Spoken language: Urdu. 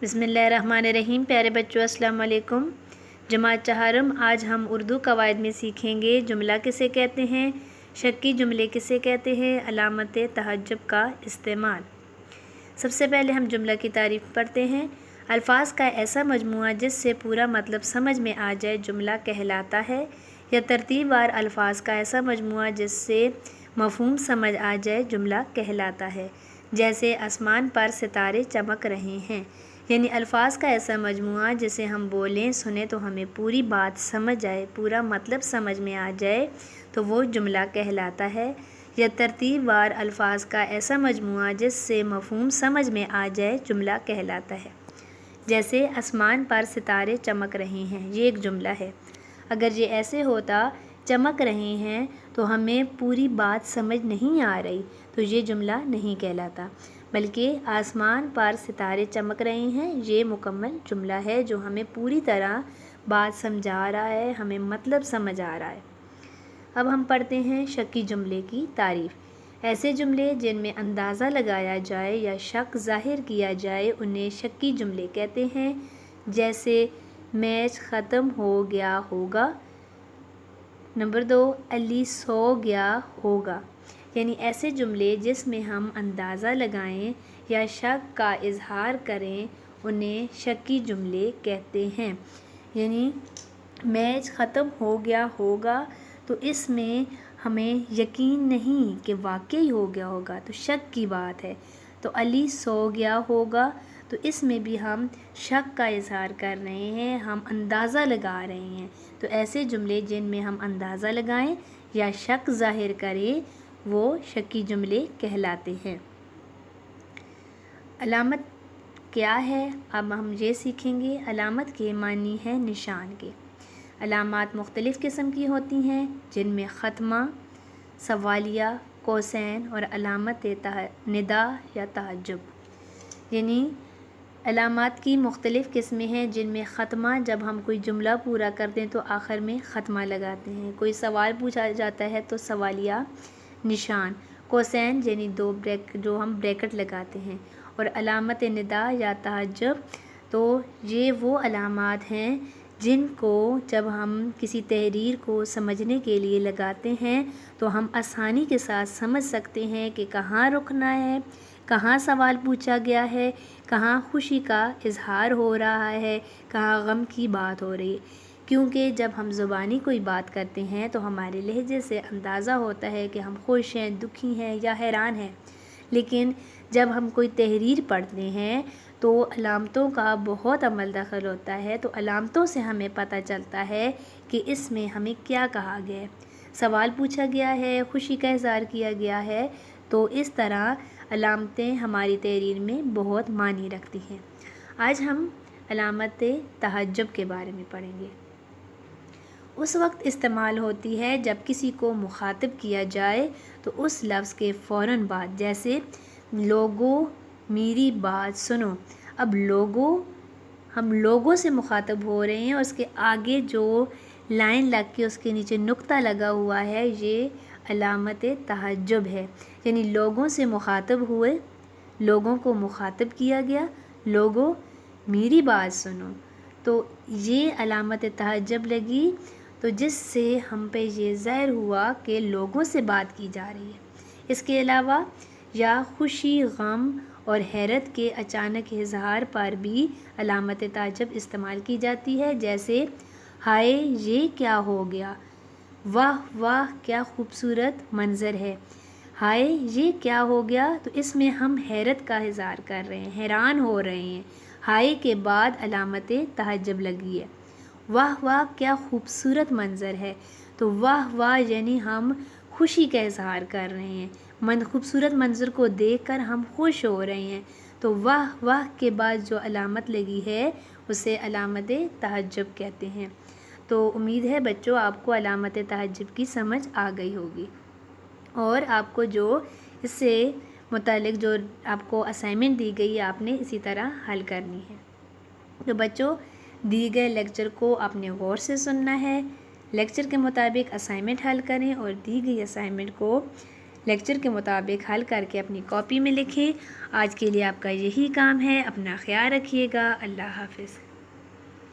بسم اللہ الرحمن الرحیم۔ پیارے بچوں السلام علیکم۔ جماعت چہارم، آج ہم اردو قواعد میں سیکھیں گے جملہ کسے کہتے ہیں، شکی جملے کسے کہتے ہیں، علامت تعجب کا استعمال۔ سب سے پہلے ہم جملہ کی تعریف پڑھتے ہیں۔ الفاظ کا ایسا مجموعہ جس سے پورا مطلب سمجھ میں آ جائے جملہ کہلاتا ہے، یا ترتیب وار الفاظ کا ایسا مجموعہ جس سے مفہوم سمجھ آ جائے جملہ کہلاتا ہے۔ جیسے آسمان پر ستارے چمک رہے ہیں، یعنی الفاظ کا ایسا مجموعہ جسے ہم بولیں سنیں تو ہمیں پوری بات سمجھ آئے، پورا مطلب سمجھ میں آ جائے تو وہ جملہ کہلاتا ہے۔ یا ترتیب وار الفاظ کا ایسا مجموعہ جس سے مفہوم سمجھ میں آ جائے جملہ کہلاتا ہے۔ جیسے آسمان پر ستارے چمک رہے ہیں، یہ ایک جملہ ہے۔ اگر یہ ایسے ہوتا چمک رہے ہیں تو ہمیں پوری بات سمجھ نہیں آ رہی تو یہ جملہ نہیں کہلاتا، بلکہ آسمان پر ستارے چمک رہے ہیں یہ مکمل جملہ ہے جو ہمیں پوری طرح بات سمجھا رہا ہے، ہمیں مطلب سمجھ آ رہا ہے۔ اب ہم پڑھتے ہیں شکی جملے کی تعریف۔ ایسے جملے جن میں اندازہ لگایا جائے یا شک ظاہر کیا جائے انہیں شکی جملے کہتے ہیں۔ جیسے میچ ختم ہو گیا ہوگا۔ نمبر 2، علی سو گیا ہوگا۔ یعنی ایسے جملے جس میں ہم اندازہ لگائیں یا شک کا اظہار کریں انہیں شکی جملے کہتے ہیں۔ یعنی میچ ختم ہو گیا ہوگا تو اس میں ہمیں یقین نہیں کہ واقعی ہو گیا ہوگا تو شک کی بات ہے۔ تو علی سو گیا ہوگا تو اس میں بھی ہم شک کا اظہار کر رہے ہیں، ہم اندازہ لگا رہے ہیں۔ تو ایسے جملے جن میں ہم اندازہ لگائیں یا شک ظاہر کریں وہ شکی جملے کہلاتے ہیں۔ علامت کیا ہے، اب ہم یہ سیکھیں گے۔ علامت کے معنی ہے نشان کے۔ علامات مختلف قسم کی ہوتی ہیں جن میں ختمہ، سوالیہ، قوسین اور علامت ندا یا تعجب۔ یعنی علامات کی مختلف قسمیں ہیں جن میں ختمہ، جب ہم کوئی جملہ پورا کرتے ہیں تو آخر میں ختمہ لگاتے ہیں۔ کوئی سوال پوچھا جاتا ہے تو سوالیہ نشان، قوسین یعنی جو ہم بریکٹ لگاتے ہیں، اور علامت ندا یا تعجب تو یہ وہ علامات ہیں جن کو جب ہم کسی تحریر کو سمجھنے کے لیے لگاتے ہیں تو ہم آسانی کے ساتھ سمجھ سکتے ہیں کہ کہاں رکنا ہے، کہاں سوال پوچھا گیا ہے، کہاں خوشی کا اظہار ہو رہا ہے، کہاں غم کی بات ہو رہی ہے۔ کیونکہ جب ہم زبانی کوئی بات کرتے ہیں تو ہمارے لہجے سے اندازہ ہوتا ہے کہ ہم خوش ہیں، دکھی ہیں یا حیران ہیں، لیکن جب ہم کوئی تحریر پڑھتے ہیں تو علامتوں کا بہت عمل دخل ہوتا ہے، تو علامتوں سے ہمیں پتہ چلتا ہے کہ اس میں ہمیں کیا کہا گیا ہے، سوال پوچھا گیا ہے، خوشی کا اظہار کیا گیا ہے۔ تو اس طرح علامتیں ہماری تحریر میں بہت معنی رکھتی ہیں۔ آج ہم علامت تعجب کے بارے میں پڑھیں گے۔ اس وقت استعمال ہوتی ہے جب کسی کو مخاطب کیا جائے تو اس لفظ کے فوراً بعد، جیسے لوگوں میری بات سنو۔ اب لوگوں، ہم لوگوں سے مخاطب ہو رہے ہیں اور اس کے آگے جو لائن لگ کے اس کے نیچے نقطہ لگا ہوا ہے یہ علامت تعجب ہے۔ یعنی لوگوں سے مخاطب ہوئے، لوگوں کو مخاطب کیا گیا، لوگوں میری بات سنو، تو یہ علامت تعجب لگی، تو جس سے ہم پہ یہ ظاہر ہوا کہ لوگوں سے بات کی جا رہی ہے۔ اس کے علاوہ یا خوشی، غم اور حیرت کے اچانک اظہار پر بھی علامت تعجب استعمال کی جاتی ہے۔ جیسے ہائے یہ کیا ہو گیا، واہ واہ کیا خوبصورت منظر ہے۔ ہائے یہ کیا ہو گیا تو اس میں ہم حیرت کا اظہار کر رہے ہیں، حیران ہو رہے ہیں۔ ہائے کے بعد علامت تعجب لگی ہے۔ واہ واہ کیا خوبصورت منظر ہے، تو واہ واہ یعنی ہم خوشی کا اظہار کر رہے ہیں، خوبصورت منظر کو دیکھ کر ہم خوش ہو رہے ہیں، تو واہ واہ کے بعد جو علامت لگی ہے اسے علامت تعجب کہتے ہیں۔ تو امید ہے بچوں آپ کو علامت تعجب کی سمجھ آ گئی ہوگی، اور آپ کو جو اس سے متعلق جو آپ کو اسائنمنٹ دی گئی آپ نے اسی طرح حل کرنی ہے۔ تو بچوں دی گئے لیکچر کو آپ نے غور سے سننا ہے، لیکچر کے مطابق اسائنمنٹ حل کریں اور دی گئی اسائنمنٹ کو لیکچر کے مطابق حل کر کے اپنی کاپی میں لکھیں۔ آج کے لیے آپ کا یہی کام ہے۔ اپنا خیال رکھیے گا۔ اللہ حافظ۔